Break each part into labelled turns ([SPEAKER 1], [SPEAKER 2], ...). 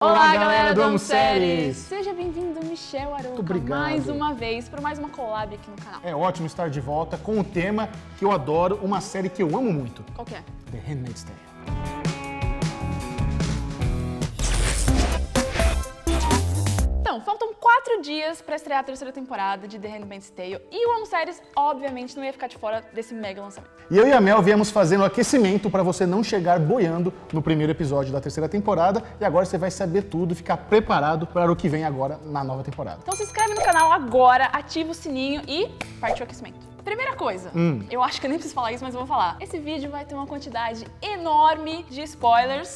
[SPEAKER 1] Olá, galera do Amo Séries!
[SPEAKER 2] Seja bem-vindo, Michel Arouca,
[SPEAKER 1] obrigado.
[SPEAKER 2] mais uma vez, para mais uma collab aqui no canal.
[SPEAKER 1] É ótimo estar de volta com um tema que eu adoro, uma série que eu amo muito.
[SPEAKER 2] Qual que é?
[SPEAKER 1] The Handmaid's Tale.
[SPEAKER 2] Então, faltam 4 dias para estrear a terceira temporada de The Handmaid's Tale e o Amo Séries, obviamente, não ia ficar de fora desse mega lançamento.
[SPEAKER 1] E eu e a Mel viemos fazendo aquecimento para você não chegar boiando no primeiro episódio da terceira temporada e agora você vai saber tudo, ficar preparado para o que vem agora na nova temporada.
[SPEAKER 2] Então se inscreve no canal agora, ativa o sininho e partiu o aquecimento. Primeira coisa, eu acho que eu nem preciso falar isso, mas eu vou falar. Esse vídeo vai ter uma quantidade enorme de spoilers.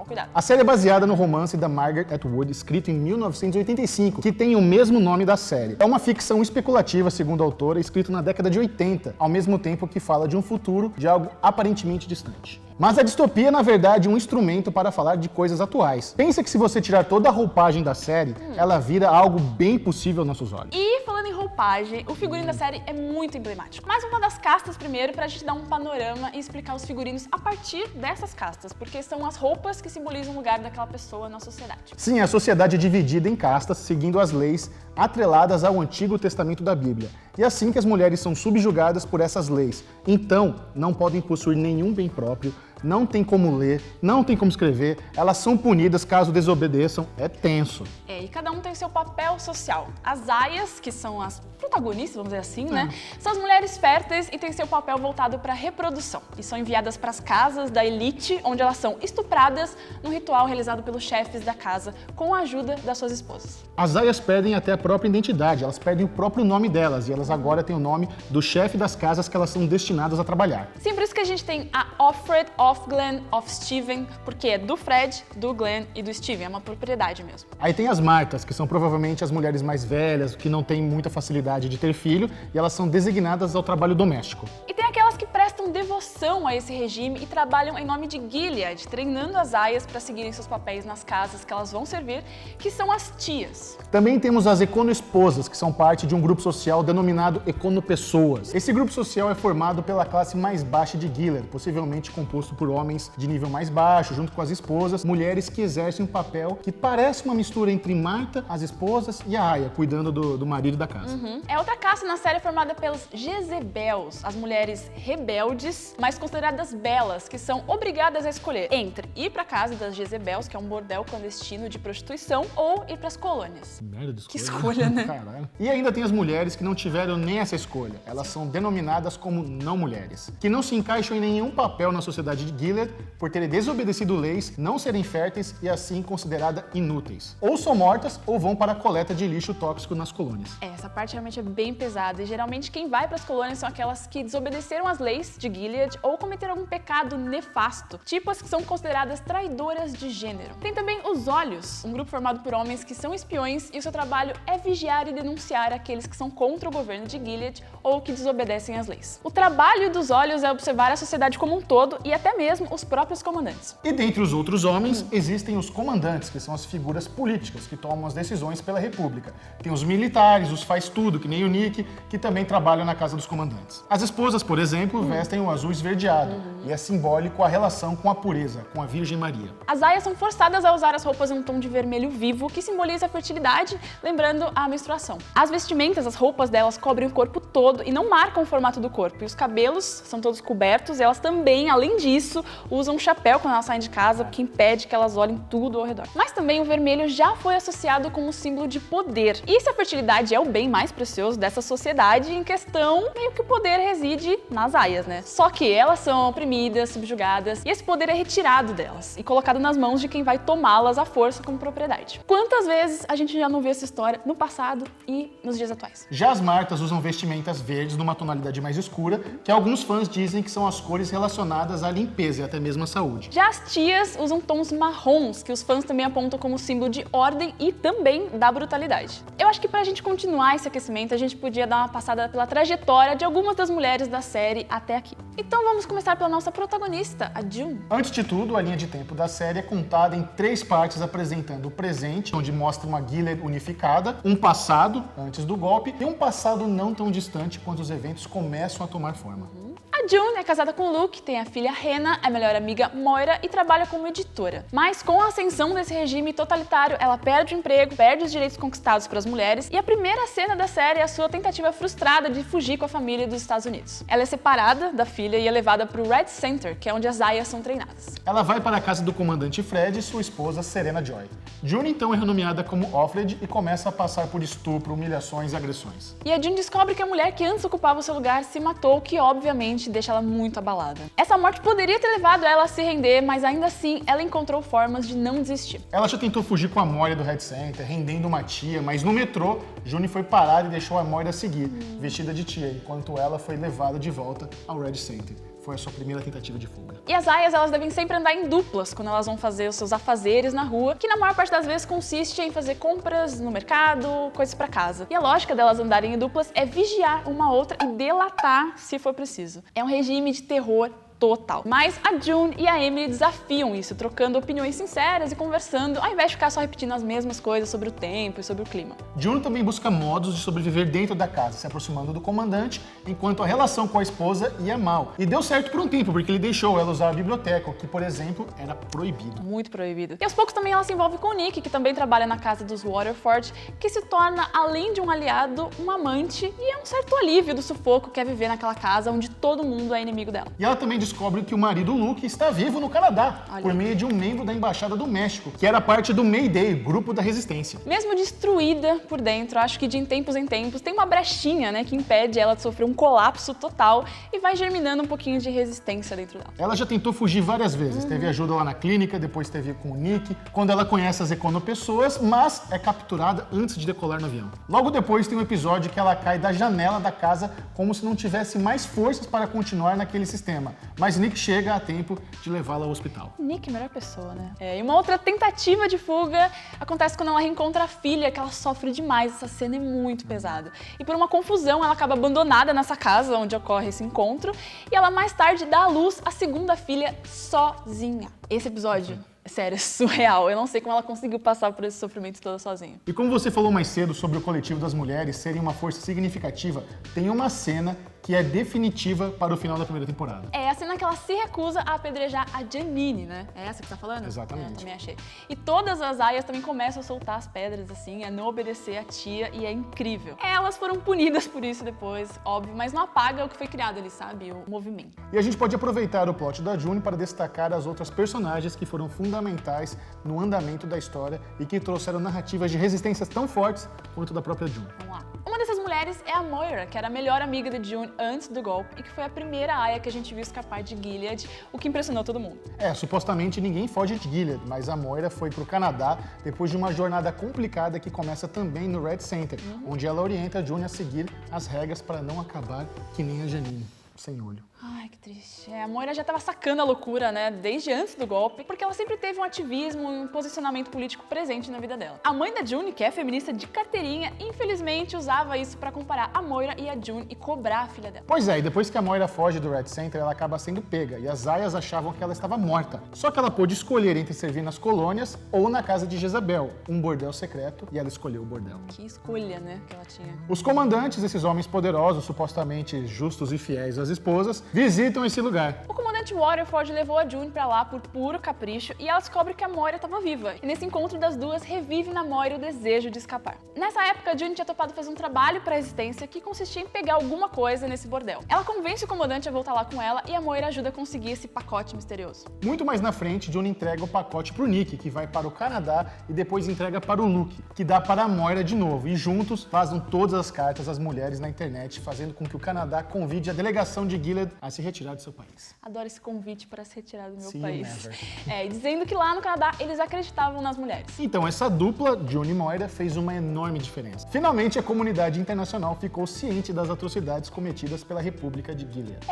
[SPEAKER 2] Cuidado.
[SPEAKER 1] A série é baseada no romance da Margaret Atwood, escrito em 1985, que tem o mesmo nome da série. É uma ficção especulativa, segundo a autora, escrito na década de 80, ao mesmo tempo que fala de um futuro de algo aparentemente distante. Mas a distopia é, na verdade, um instrumento para falar de coisas atuais. Pensa que se você tirar toda a roupagem da série, ela vira algo bem possível aos nossos olhos.
[SPEAKER 2] E falando em roupagem, o figurino da série é muito emblemático. Mas vamos falar das castas primeiro pra gente dar um panorama e explicar os figurinos a partir dessas castas, porque são as roupas que simbolizam o lugar daquela pessoa na sociedade.
[SPEAKER 1] Sim, a sociedade é dividida em castas, seguindo as leis atreladas ao Antigo Testamento da Bíblia. E é assim que as mulheres são subjugadas por essas leis. Então, não podem possuir nenhum bem próprio, não tem como ler, não tem como escrever, elas são punidas caso desobedeçam, é tenso.
[SPEAKER 2] E cada um tem seu papel social. As aias, que são as protagonistas, vamos dizer assim, né? São as mulheres férteis e têm seu papel voltado para a reprodução. E são enviadas para as casas da elite, onde elas são estupradas num ritual realizado pelos chefes da casa, com a ajuda das suas esposas.
[SPEAKER 1] As aias perdem até a própria identidade, elas perdem o próprio nome delas, e elas agora têm o nome do chefe das casas que elas são destinadas a trabalhar.
[SPEAKER 2] Sim, por isso que a gente tem a Offred, Glenn, Steven, porque é do Fred, do Glenn e do Steven, é uma propriedade mesmo.
[SPEAKER 1] Aí tem as Martas, que são provavelmente as mulheres mais velhas, que não têm muita facilidade de ter filho, e elas são designadas ao trabalho doméstico.
[SPEAKER 2] E tem aquelas que prestam devoção a esse regime e trabalham em nome de Gilead, treinando as aias para seguirem seus papéis nas casas que elas vão servir, que são as tias.
[SPEAKER 1] Também temos as econoesposas, que são parte de um grupo social denominado econopessoas. Esse grupo social é formado pela classe mais baixa de Gilead, possivelmente composto por homens de nível mais baixo, junto com as esposas, mulheres que exercem um papel que parece uma mistura entre Marta, as esposas, e a aia, cuidando do marido da casa.
[SPEAKER 2] É outra caça na série formada pelos Jezebels, as mulheres rebeldes, mas consideradas belas, que são obrigadas a escolher entre ir para casa das Jezebels, que é um bordel clandestino de prostituição, ou ir para as colônias.
[SPEAKER 1] Merda de escolha.
[SPEAKER 2] Que escolha, né?
[SPEAKER 1] Caralho. E ainda tem as mulheres que não tiveram nem essa escolha. Elas são denominadas como não mulheres, que não se encaixam em nenhum papel na sociedade de Gilead por terem desobedecido leis, não serem férteis e assim consideradas inúteis. Ou são mortas ou vão para a coleta de lixo tóxico nas colônias.
[SPEAKER 2] Essa parte realmente é bem pesada e geralmente quem vai para as colônias são aquelas que desobedeceram as leis de Gilead ou cometeram algum pecado nefasto, tipo as que são consideradas traidoras de gênero. Tem também os Olhos, um grupo formado por homens que são espiões e o seu trabalho é vigiar e denunciar aqueles que são contra o governo de Gilead ou que desobedecem às leis. O trabalho dos Olhos é observar a sociedade como um todo e até mesmo os próprios comandantes.
[SPEAKER 1] E dentre os outros homens, existem os comandantes, que são as figuras políticas que tomam as decisões pela república. Tem os militares, os faz-tudo, que nem o Nick, que também trabalham na casa dos comandantes. As esposas, por exemplo, vestem o azul esverdeado, e é simbólico a relação com a pureza, com a Virgem Maria.
[SPEAKER 2] As aias são forçadas a usar as roupas em um tom de vermelho vivo, que simboliza a fertilidade, lembrando a menstruação. As vestimentas, as roupas delas cobrem o corpo todo e não marcam o formato do corpo. E os cabelos são todos cobertos, e elas também, além disso, usam um chapéu quando elas saem de casa, que impede que elas olhem tudo ao redor. Mas também o vermelho já foi associado como símbolo de poder. E se a fertilidade é o bem mais precioso dessa sociedade, em questão, meio que o poder reside nas aias, né? Só que elas são oprimidas, subjugadas, e esse poder é retirado delas e colocado nas mãos de quem vai tomá-las à força como propriedade. Quantas vezes a gente já não viu essa história no passado e nos dias atuais?
[SPEAKER 1] Já as Martas usam vestimentas verdes numa tonalidade mais escura, que alguns fãs dizem que são as cores relacionadas à limpeza e até mesmo à saúde.
[SPEAKER 2] Já as tias usam tons marrons, que os fãs também apontam como símbolo de ordem e também da brutalidade. Eu acho que pra gente continuar esse aquecimento, a gente podia dar uma passada pela trajetória de algumas das mulheres da série até aqui. Então vamos começar pela nossa protagonista, a June.
[SPEAKER 1] Antes de tudo, a linha de tempo da série é contada em 3 partes, apresentando o presente, onde mostra uma Gilead unificada, um passado, antes do golpe, e um passado não tão distante quando os eventos começam a tomar forma.
[SPEAKER 2] A A June é casada com o Luke, tem a filha Hannah, a melhor amiga Moira e trabalha como editora. Mas com a ascensão desse regime totalitário, ela perde o emprego, perde os direitos conquistados para as mulheres e a primeira cena da série é a sua tentativa frustrada de fugir com a família dos Estados Unidos. Ela é separada da filha e é levada para o Red Center, que é onde as aias são treinadas.
[SPEAKER 1] Ela vai para a casa do comandante Fred e sua esposa Serena Joy. June então é renomeada como Offred e começa a passar por estupro, humilhações e agressões.
[SPEAKER 2] E a June descobre que a mulher que antes ocupava o seu lugar se matou, o que obviamente deixa ela muito abalada. Essa morte poderia ter levado ela a se render, mas ainda assim ela encontrou formas de não desistir.
[SPEAKER 1] Ela já tentou fugir com a Moira do Red Center, rendendo uma tia, mas no metrô, June foi parada e deixou a Moira seguir, vestida de tia, enquanto ela foi levada de volta ao Red Center. Foi a sua primeira tentativa de fuga.
[SPEAKER 2] E as aias, elas devem sempre andar em duplas quando elas vão fazer os seus afazeres na rua, que na maior parte das vezes consiste em fazer compras no mercado, coisas pra casa. E a lógica delas andarem em duplas é vigiar uma outra e delatar se for preciso. É um regime de terror total. Mas a June e a Emily desafiam isso, trocando opiniões sinceras e conversando, ao invés de ficar só repetindo as mesmas coisas sobre o tempo e sobre o clima.
[SPEAKER 1] June também busca modos de sobreviver dentro da casa, se aproximando do comandante, enquanto a relação com a esposa ia mal. E deu certo por um tempo, porque ele deixou ela usar a biblioteca, o que, por exemplo, era proibido.
[SPEAKER 2] Muito proibido. E aos poucos também ela se envolve com o Nick, que também trabalha na casa dos Waterford, que se torna, além de um aliado, um amante e é um certo alívio do sufoco que é viver naquela casa onde todo mundo é inimigo dela.
[SPEAKER 1] E ela também descobre que o marido Luke está vivo no Canadá,
[SPEAKER 2] Olha.
[SPEAKER 1] por meio de um membro da Embaixada do México, que era parte do Mayday, grupo da resistência.
[SPEAKER 2] Mesmo destruída por dentro, acho que de em tempos tem uma brechinha, né, que impede ela de sofrer um colapso total e vai germinando um pouquinho de resistência dentro dela.
[SPEAKER 1] Ela já tentou fugir várias vezes, teve ajuda lá na clínica, depois teve com o Nick, quando ela conhece as econopessoas, mas é capturada antes de decolar no avião. Logo depois tem um episódio que ela cai da janela da casa como se não tivesse mais forças para continuar naquele sistema, mas Nick chega a tempo de levá-la ao hospital.
[SPEAKER 2] Nick, melhor pessoa, né? E uma outra tentativa de fuga acontece quando ela reencontra a filha, que ela sofre demais. Essa cena é muito pesada. E por uma confusão, ela acaba abandonada nessa casa onde ocorre esse encontro e ela mais tarde dá à luz a segunda filha sozinha. Esse episódio, sério, é surreal. Eu não sei como ela conseguiu passar por esse sofrimento todo sozinha.
[SPEAKER 1] E como você falou mais cedo sobre o coletivo das mulheres serem uma força significativa, tem uma cena que é definitiva para o final da primeira temporada.
[SPEAKER 2] É a cena que ela se recusa a apedrejar a Janine, né? É essa que tá falando?
[SPEAKER 1] Exatamente.
[SPEAKER 2] Também achei. E todas as aias também começam a soltar as pedras, assim, a não obedecer a tia, e é incrível. Elas foram punidas por isso depois, óbvio, mas não apaga o que foi criado ali, sabe? O movimento.
[SPEAKER 1] E a gente pode aproveitar o plot da June para destacar as outras personagens que foram fundamentais no andamento da história e que trouxeram narrativas de resistências tão fortes quanto da própria June.
[SPEAKER 2] Vamos lá. Uma dessas mulheres é a Moira, que era a melhor amiga de June antes do golpe e que foi a primeira aia que a gente viu escapar de Gilead, o que impressionou todo mundo.
[SPEAKER 1] Supostamente ninguém foge de Gilead, mas a Moira foi pro Canadá depois de uma jornada complicada que começa também no Red Center, onde ela orienta a June a seguir as regras para não acabar que nem a Janine, sem olho.
[SPEAKER 2] Ai, que triste. A Moira já estava sacando a loucura, né, desde antes do golpe, porque ela sempre teve um ativismo e um posicionamento político presente na vida dela. A mãe da June, que é feminista de carteirinha, infelizmente usava isso para comparar a Moira e a June e cobrar a filha dela.
[SPEAKER 1] Pois é, e depois que a Moira foge do Red Center, ela acaba sendo pega, e as aias achavam que ela estava morta. Só que ela pôde escolher entre servir nas colônias ou na casa de Jezabel, um bordel secreto, e ela escolheu o bordel.
[SPEAKER 2] Que escolha, né, que ela tinha.
[SPEAKER 1] Os comandantes, esses homens poderosos, supostamente justos e fiéis às esposas, visitam esse lugar.
[SPEAKER 2] O comandante Waterford levou a June pra lá por puro capricho e ela descobre que a Moira estava viva. E nesse encontro das duas, revive na Moira o desejo de escapar. Nessa época, a June tinha topado fazer um trabalho pra resistência que consistia em pegar alguma coisa nesse bordel. Ela convence o comandante a voltar lá com ela e a Moira ajuda a conseguir esse pacote misterioso.
[SPEAKER 1] Muito mais na frente, June entrega o pacote pro Nick, que vai para o Canadá, e depois entrega para o Luke, que dá para a Moira de novo. E juntos vazam todas as cartas às mulheres na internet, fazendo com que o Canadá convide a delegação de Gilead a se retirar do seu país.
[SPEAKER 2] Adoro esse convite para se retirar do meu
[SPEAKER 1] See you
[SPEAKER 2] país.
[SPEAKER 1] never.
[SPEAKER 2] E dizendo que lá no Canadá eles acreditavam nas mulheres.
[SPEAKER 1] Então, essa dupla, June e Moira, fez uma enorme diferença. Finalmente, a comunidade internacional ficou ciente das atrocidades cometidas pela República de Gilead.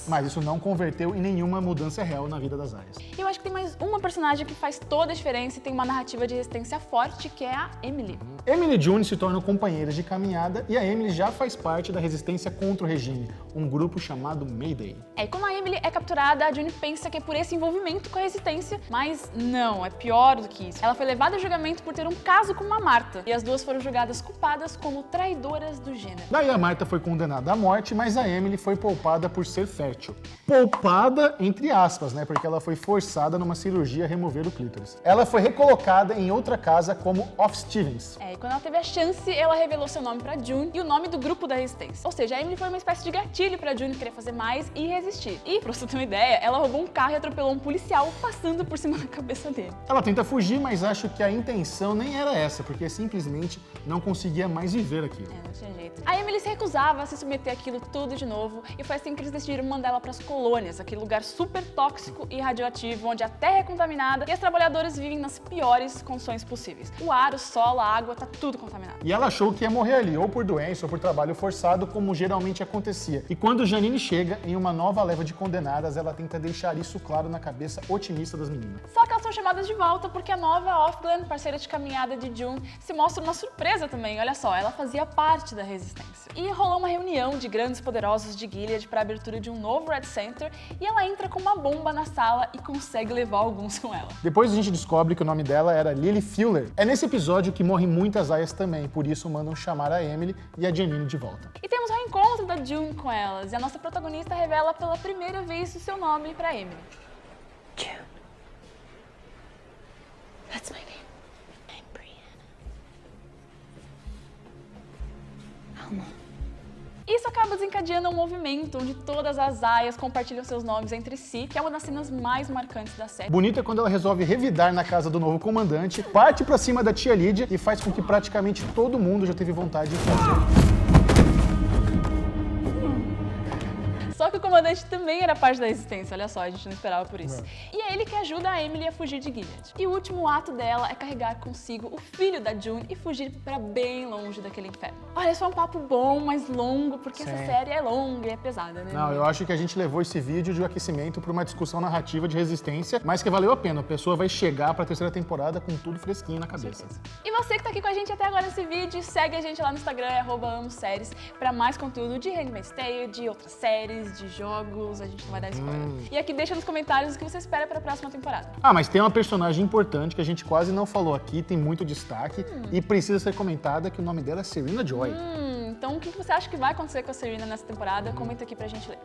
[SPEAKER 1] Mas isso não converteu em nenhuma mudança real na vida das aias.
[SPEAKER 2] Eu acho que tem mais uma personagem que faz toda a diferença e tem uma narrativa de resistência forte, que é a Emily.
[SPEAKER 1] Emily e June se tornam companheiras de caminhada e a Emily já faz parte da resistência contra o regime, um grupo chamado Mayday.
[SPEAKER 2] Quando a Emily é capturada, a June pensa que é por esse envolvimento com a Resistência, mas não, é pior do que isso. Ela foi levada a julgamento por ter um caso com uma Martha, e as duas foram julgadas culpadas como traidoras do gênero.
[SPEAKER 1] Daí a Martha foi condenada à morte, mas a Emily foi poupada por ser fértil. Poupada, entre aspas, né? Porque ela foi forçada numa cirurgia a remover o clítoris. Ela foi recolocada em outra casa como Off Stevens.
[SPEAKER 2] E quando ela teve a chance, ela revelou seu nome pra June e o nome do grupo da Resistência. Ou seja, a Emily foi uma espécie de gatilho pra June querer fazer mais e resistir. E, pra você ter uma ideia, ela roubou um carro e atropelou um policial passando por cima da cabeça dele.
[SPEAKER 1] Ela tenta fugir, mas acho que a intenção nem era essa, porque simplesmente não conseguia mais viver aquilo.
[SPEAKER 2] Não tinha jeito. A Emily se recusava a se submeter àquilo tudo de novo, e foi assim que eles decidiram mandar ela pras colônias, aquele lugar super tóxico e radioativo, onde a terra é contaminada e as trabalhadoras vivem nas piores condições possíveis. O ar, o solo, a água, tá tudo contaminado.
[SPEAKER 1] E ela achou que ia morrer ali, ou por doença, ou por trabalho forçado, como geralmente acontecia. E quando Janine chega, em uma nova leva de condenadas, ela tenta deixar isso claro na cabeça otimista das meninas.
[SPEAKER 2] Só que elas são chamadas de volta porque a nova Offglen, parceira de caminhada de June, se mostra uma surpresa também. Olha só, ela fazia parte da Resistência. E rolou uma reunião de grandes poderosos de Gilead para a abertura de um novo Red Center, e ela entra com uma bomba na sala e consegue levar alguns com ela.
[SPEAKER 1] Depois a gente descobre que o nome dela era Lily Fuller. É nesse episódio que morrem muitas aias também, por isso mandam chamar a Emily e a Janine de volta.
[SPEAKER 2] E temos o reencontro da June com elas, e a nossa protagonista revela pela primeira vez o seu nome para Emily.
[SPEAKER 3] June. That's my name. I'm Brianna. Alma.
[SPEAKER 2] Isso acaba desencadeando um movimento onde todas as aias compartilham seus nomes entre si, que é uma das cenas mais marcantes da série.
[SPEAKER 1] Bonito é quando ela resolve revidar na casa do novo comandante, parte pra cima da tia Lídia e faz com que praticamente todo mundo já teve vontade de fazer.
[SPEAKER 2] Só que o comandante também era parte da Resistência, olha só, a gente não esperava por isso. E é ele que ajuda a Emily a fugir de Gilead. E o último ato dela é carregar consigo o filho da June e fugir pra bem longe daquele inferno. Olha, esse foi um papo bom, mas longo, porque essa série é longa e é pesada, né?
[SPEAKER 1] Não, eu acho que a gente levou esse vídeo de aquecimento pra uma discussão narrativa de resistência, mas que valeu a pena. A pessoa vai chegar pra terceira temporada com tudo fresquinho na cabeça.
[SPEAKER 2] E você que tá aqui com a gente até agora nesse vídeo, segue a gente lá no Instagram, @amoséries, pra mais conteúdo de Handmaid's Tale, de outras séries, de jogos, a gente não vai dar spoiler. E aqui deixa nos comentários o que você espera pra próxima temporada.
[SPEAKER 1] Ah, mas tem uma personagem importante que a gente quase não falou aqui, tem muito destaque e precisa ser comentada, que o nome dela é Serena Joy.
[SPEAKER 2] Então o que você acha que vai acontecer com a Serena nessa temporada? Comenta aqui pra gente ler.